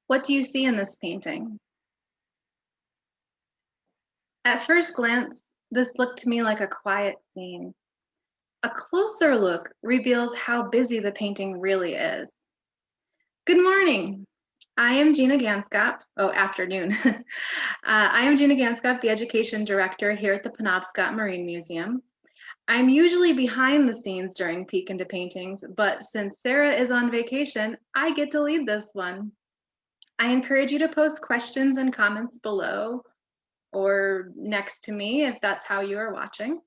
What do you see in this painting? At first glance, this looked to me like a quiet scene. A closer look reveals how busy the painting really is. Good morning. I am Gina Ganskop. Oh, afternoon. I am Gina Ganskop, the Education Director here at the Penobscot Marine Museum. I'm usually behind the scenes during Peek into Paintings, but since Sarah is on vacation, I get to lead this one. I encourage you to post questions and comments below or next to me if that's how you are watching.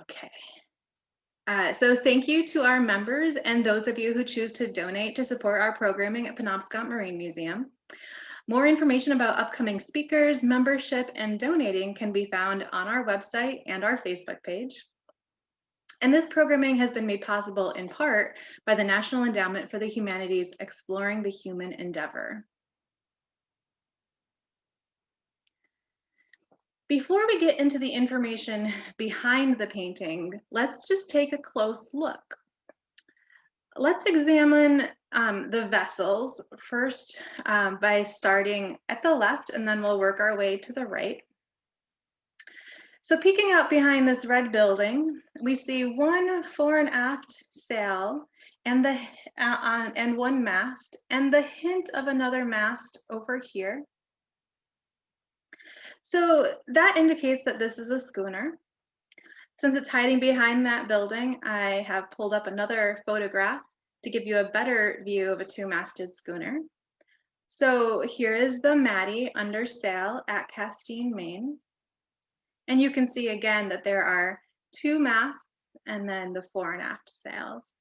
Okay. So thank you to our members and those of you who choose to donate to support our programming at Penobscot Marine Museum. More information about upcoming speakers, membership, and donating can be found on our website and our Facebook page. And this programming has been made possible in part by the National Endowment for the Humanities Exploring the Human Endeavor. Before we get into the information behind the painting, let's just take a close look. Let's examine the vessels first by starting at the left, and then we'll work our way to the right. So peeking out behind this red building, we see one fore and aft sail and one mast, and the hint of another mast over here. So that indicates that this is a schooner. Since it's hiding behind that building, I have pulled up another photograph to give you a better view of a two-masted schooner. So here is the Maddie under sail at Castine, Maine. And you can see again that there are two masts and then the fore and aft sails.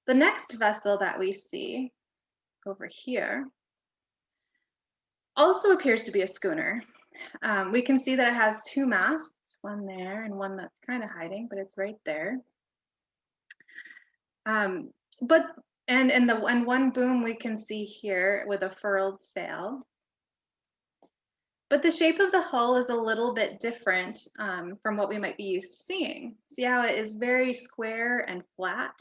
The next vessel that we see over here also appears to be a schooner. We can see that it has two masts, one there and one that's kind of hiding, but it's right there. And one boom we can see here with a furled sail. But the shape of the hull is a little bit different from what we might be used to seeing. See how it is very square and flat?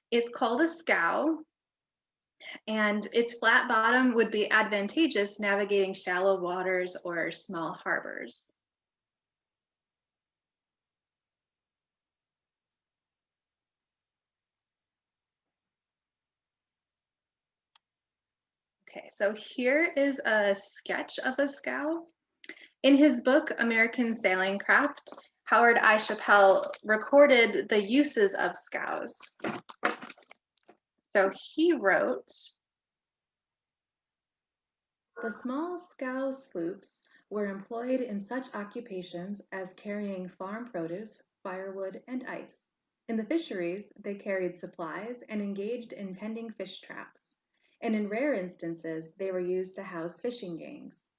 It's called a scow, and its flat bottom would be advantageous navigating shallow waters or small harbors. Okay, so here is a sketch of a scow. In his book, American Sailing Craft, Howard I. Chappell recorded the uses of scows. So he wrote, "The small scow sloops were employed in such occupations as carrying farm produce, firewood, and ice. In the fisheries, they carried supplies and engaged in tending fish traps, and in rare instances, they were used to house fishing gangs.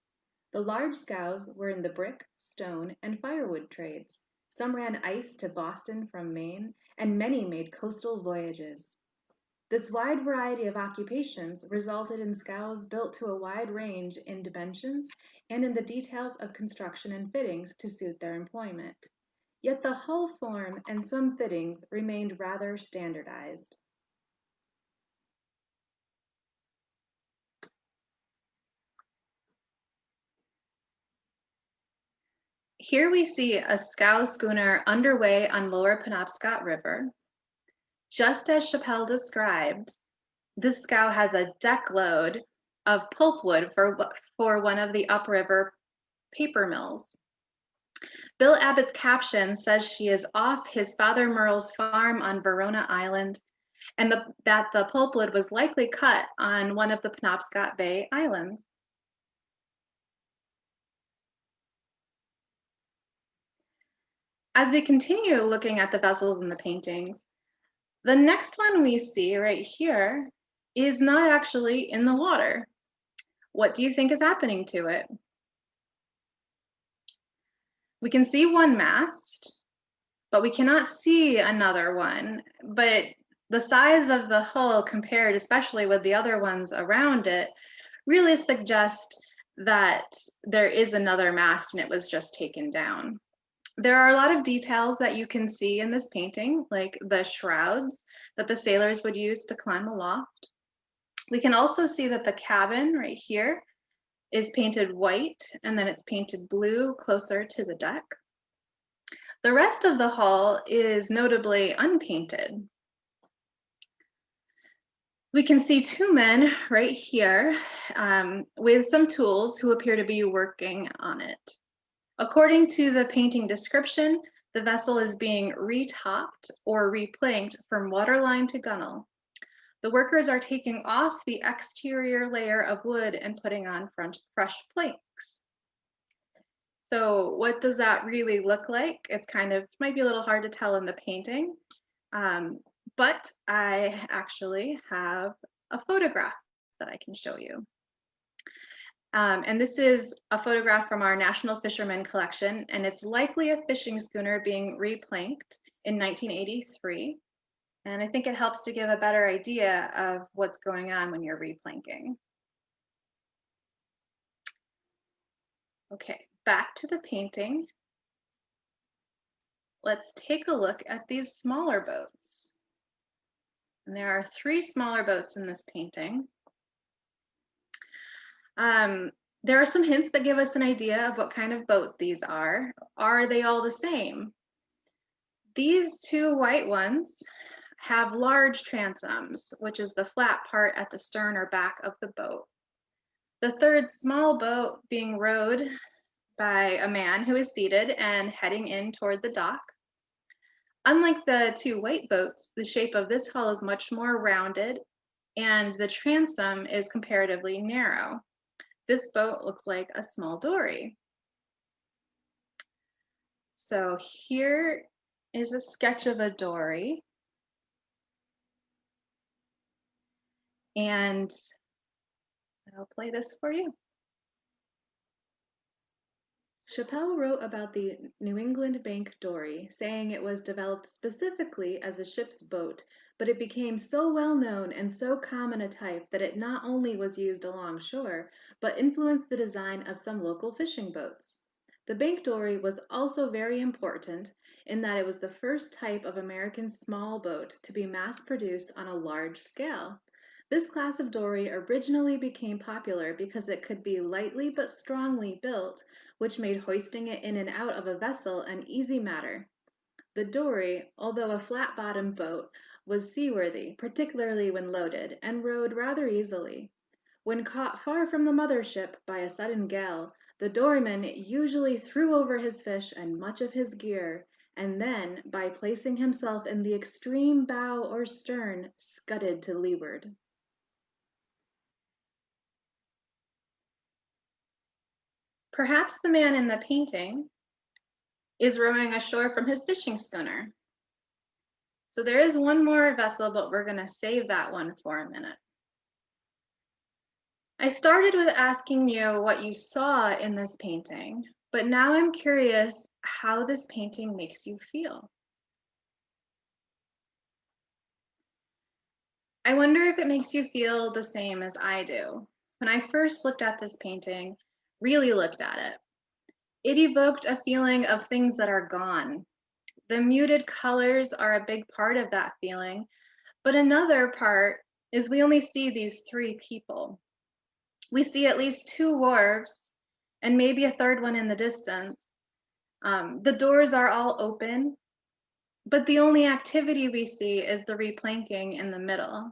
The large scows were in the brick, stone, and firewood trades. Some ran ice to Boston from Maine, and many made coastal voyages. This wide variety of occupations resulted in scows built to a wide range in dimensions and in the details of construction and fittings to suit their employment. Yet the hull form and some fittings remained rather standardized." Here we see a scow schooner underway on Lower Penobscot River. Just as Chappell described, this scow has a deck load of pulpwood for one of the upriver paper mills. Bill Abbott's caption says she is off his father Merle's farm on Verona Island, and that the pulpwood was likely cut on one of the Penobscot Bay Islands. As we continue looking at the vessels in the paintings, the next one we see right here is not actually in the water. What do you think is happening to it? We can see one mast, but we cannot see another one. But the size of the hull compared, especially with the other ones around it, really suggest that there is another mast and it was just taken down. There are a lot of details that you can see in this painting, like the shrouds that the sailors would use to climb aloft. We can also see that the cabin right here is painted white and then it's painted blue closer to the deck. The rest of the hull is notably unpainted. We can see two men right here with some tools who appear to be working on it. According to the painting description, the vessel is being retopped or replanked from waterline to gunwale. The workers are taking off the exterior layer of wood and putting on fresh planks. So what does that really look like? It's kind of, might be a little hard to tell in the painting, but I actually have a photograph that I can show you. And this is a photograph from our National Fishermen collection, and it's likely a fishing schooner being replanked in 1983. And I think it helps to give a better idea of what's going on when you're replanking. Okay, back to the painting. Let's take a look at these smaller boats. And there are three smaller boats in this painting. There are some hints that give us an idea of what kind of boat these are. Are they all the same? These two white ones have large transoms, which is the flat part at the stern or back of the boat. The third small boat being rowed by a man who is seated and heading in toward the dock. Unlike the two white boats, the shape of this hull is much more rounded and the transom is comparatively narrow. This boat looks like a small dory. So here is a sketch of a dory. And I'll play this for you. Chappell wrote about the New England Bank dory, saying it was developed specifically as a ship's boat, but it became so well known and so common a type that it not only was used alongshore, but influenced the design of some local fishing boats. The bank dory was also very important in that it was the first type of American small boat to be mass-produced on a large scale. This class of dory originally became popular because it could be lightly but strongly built, which made hoisting it in and out of a vessel an easy matter. The dory, although a flat-bottomed boat, was seaworthy, particularly when loaded, and rode rather easily. When caught far from the mothership by a sudden gale, the doryman usually threw over his fish and much of his gear, and then, by placing himself in the extreme bow or stern, scudded to leeward. Perhaps the man in the painting is rowing ashore from his fishing schooner. So there is one more vessel, but we're going to save that one for a minute. I started with asking you what you saw in this painting, but now I'm curious how this painting makes you feel. I wonder if it makes you feel the same as I do. When I first looked at this painting, really looked at it, it evoked a feeling of things that are gone. The muted colors are a big part of that feeling, but another part is we only see these three people. We see at least two wharves and maybe a third one in the distance. The doors are all open, but the only activity we see is the replanking in the middle.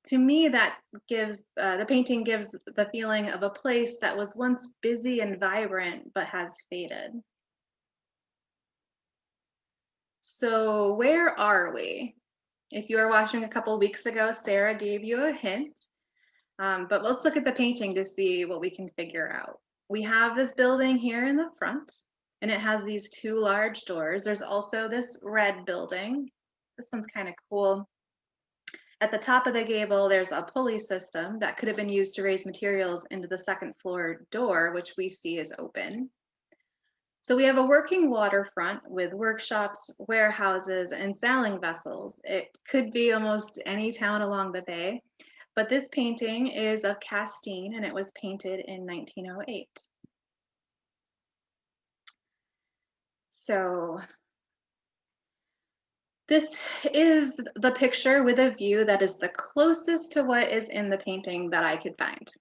To me, that gives the painting gives the feeling of a place that was once busy and vibrant but has faded. So where are we? If you were watching a couple weeks ago, Sarah gave you a hint, but let's look at the painting to see what we can figure out. We have this building here in the front, and it has these two large doors. There's also this red building. This one's kind of cool. At the top of the gable, there's a pulley system that could have been used to raise materials into the second floor door, which we see is open. So we have a working waterfront with workshops, warehouses, and sailing vessels. It could be almost any town along the bay, but this painting is of Castine and it was painted in 1908. So this is the picture with a view that is the closest to what is in the painting that I could find.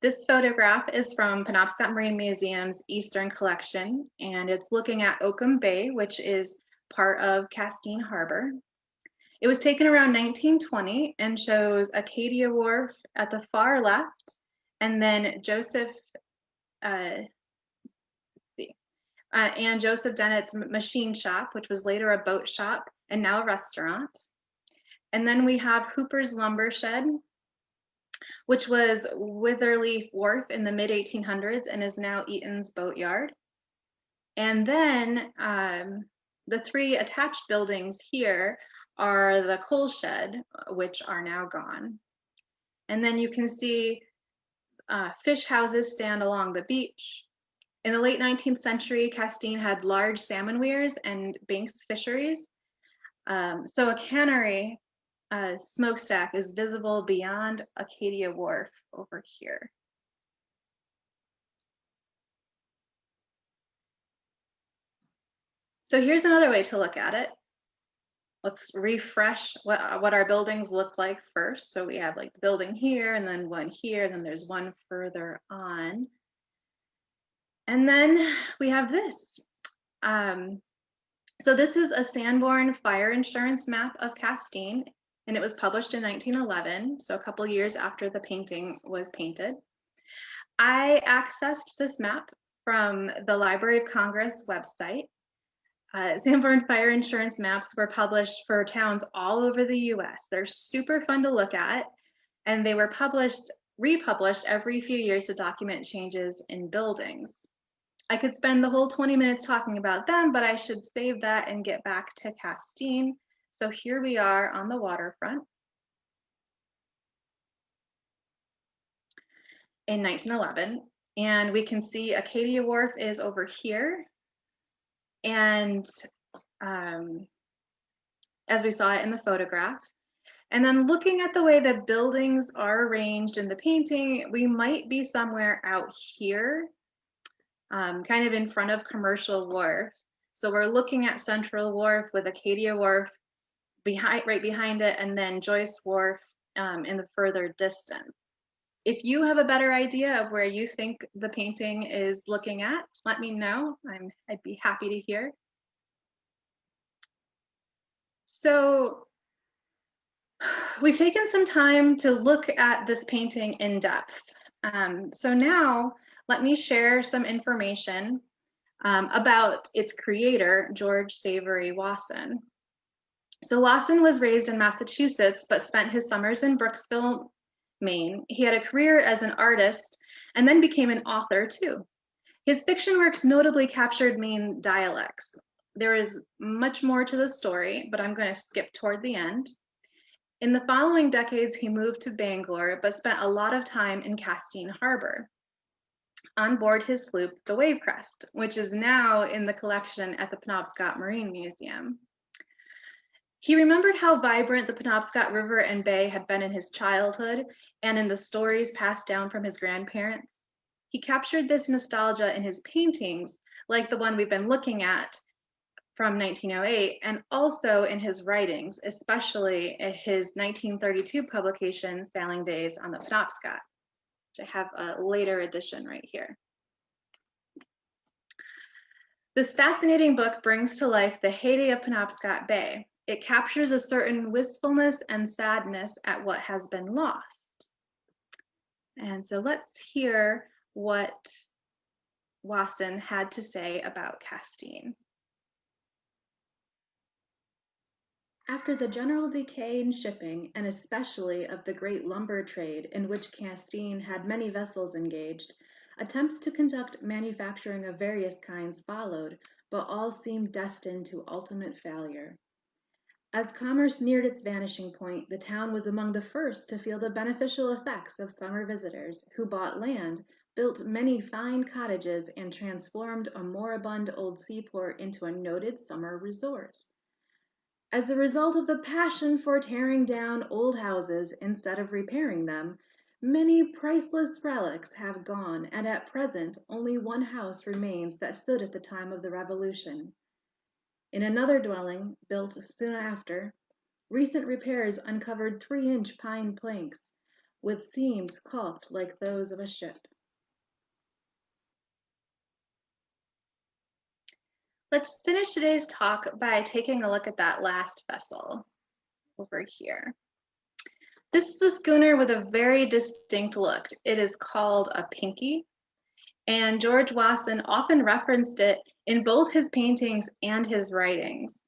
This photograph is from Penobscot Marine Museum's Eastern Collection, and it's looking at Oakland Bay, which is part of Castine Harbor. It was taken around 1920 and shows Acadia Wharf at the far left, and then Joseph Dennett's machine shop, which was later a boat shop and now a restaurant. And then we have Hooper's Lumber Shed, which was Witherleaf Wharf in the mid 1800s and is now Eaton's Boatyard. And then the three attached buildings here are the coal shed, which are now gone. And then you can see fish houses stand along the beach. In the late 19th century, Castine had large salmon weirs and Banks fisheries. So a cannery smokestack is visible beyond Acadia Wharf over here. So here's another way to look at it. Let's refresh what our buildings look like first. So we have like the building here and then one here, and then there's one further on. And then we have this. So this is a Sanborn fire insurance map of Castine, and it was published in 1911, so a couple years after the painting was painted. I accessed this map from the Library of Congress website. Sanborn fire insurance maps were published for towns all over the US. They're super fun to look at, and they were republished every few years to document changes in buildings. I could spend the whole 20 minutes talking about them, but I should save that and get back to Castine. So here we are on the waterfront in 1911, and we can see Acadia Wharf is over here. And as we saw it in the photograph. And then looking at the way the buildings are arranged in the painting, we might be somewhere out here, kind of in front of Commercial Wharf. So we're looking at Central Wharf with Acadia Wharf right behind it, and then Joyce Wharf in the further distance. If you have a better idea of where you think the painting is looking at, let me know. I'd be happy to hear. So we've taken some time to look at this painting in depth. So now let me share some information about its creator, George Savory Wassen. So Wassen was raised in Massachusetts, but spent his summers in Brooksville, Maine. He had a career as an artist and then became an author too. His fiction works notably captured Maine dialects. There is much more to the story, but I'm going to skip toward the end. In the following decades, he moved to Bangor, but spent a lot of time in Castine Harbor on board his sloop, the Wavecrest, which is now in the collection at the Penobscot Marine Museum. He remembered how vibrant the Penobscot River and Bay had been in his childhood and in the stories passed down from his grandparents. He captured this nostalgia in his paintings, like the one we've been looking at from 1908, and also in his writings, especially in his 1932 publication, Sailing Days on the Penobscot, which I have a later edition right here. This fascinating book brings to life the heyday of Penobscot Bay. It captures a certain wistfulness and sadness at what has been lost. And so let's hear what Wassen had to say about Castine. After the general decay in shipping, and especially of the great lumber trade in which Castine had many vessels engaged, attempts to conduct manufacturing of various kinds followed, but all seemed destined to ultimate failure. As commerce neared its vanishing point, the town was among the first to feel the beneficial effects of summer visitors, who bought land, built many fine cottages, and transformed a moribund old seaport into a noted summer resort. As a result of the passion for tearing down old houses instead of repairing them, many priceless relics have gone, and at present only one house remains that stood at the time of the Revolution. In another dwelling, built soon after, recent repairs uncovered 3-inch pine planks with seams caulked like those of a ship. Let's finish today's talk by taking a look at that last vessel over here. This is a schooner with a very distinct look. It is called a pinky, and George Wassen often referenced it in both his paintings and his writings.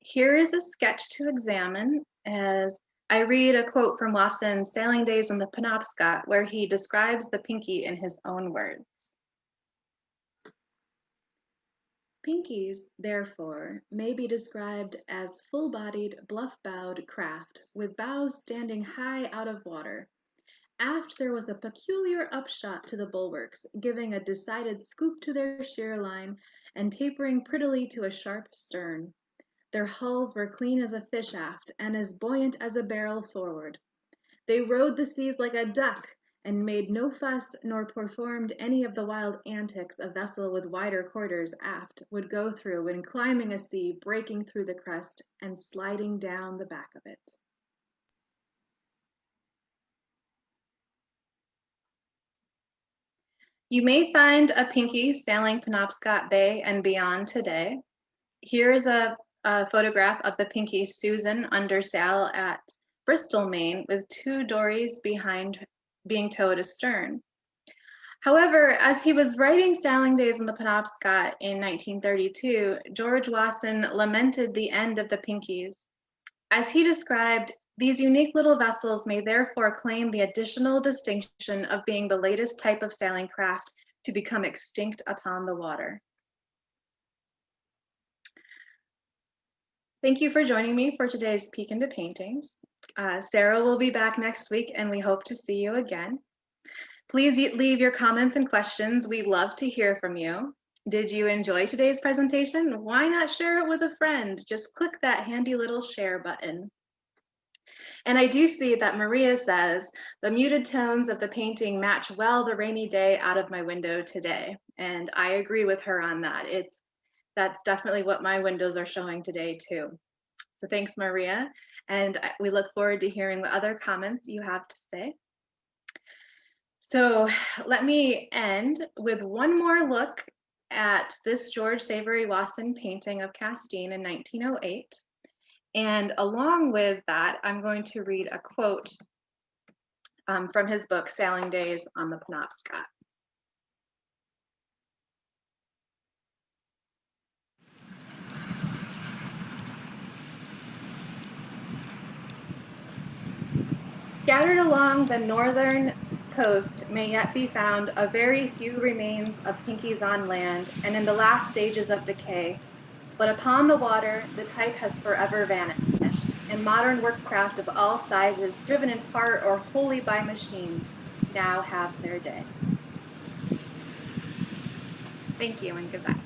Here is a sketch to examine as I read a quote from Wassen's Sailing Days on the Penobscot, where he describes the pinky in his own words. Pinkies, therefore, may be described as full-bodied, bluff-bowed craft with bows standing high out of water. Aft there was a peculiar upshot to the bulwarks, giving a decided scoop to their sheer line and tapering prettily to a sharp stern. Their hulls were clean as a fish aft and as buoyant as a barrel forward. They rode the seas like a duck, and made no fuss nor performed any of the wild antics a vessel with wider quarters aft would go through when climbing a sea, breaking through the crest, and sliding down the back of it. You may find a pinky sailing Penobscot Bay and beyond today. Here is a photograph of the pinky Susan under sail at Bristol, Maine, with 2 dories behind being towed astern. However, as he was writing Sailing Days on the Penobscot in 1932, George Wassen lamented the end of the pinkies. As he described, these unique little vessels may therefore claim the additional distinction of being the latest type of sailing craft to become extinct upon the water. Thank you for joining me for today's Peek into Paintings. Sarah will be back next week, and we hope to see you again. Please leave your comments and questions. We love to hear from you. Did you enjoy today's presentation? Why not share it with a friend? Just click that handy little share button. And I do see that Maria says, the muted tones of the painting match well the rainy day out of my window today. And I agree with her on that. That's definitely what my windows are showing today too. So thanks, Maria. And we look forward to hearing what other comments you have to say. So let me end with one more look at this George Savory Wassen painting of Castine in 1908. And along with that, I'm going to read a quote from his book, Sailing Days on the Penobscot. Scattered along the northern coast may yet be found a very few remains of pinkies on land and in the last stages of decay, but upon the water the type has forever vanished, and modern workcraft of all sizes, driven in part or wholly by machines, now have their day. Thank you and goodbye.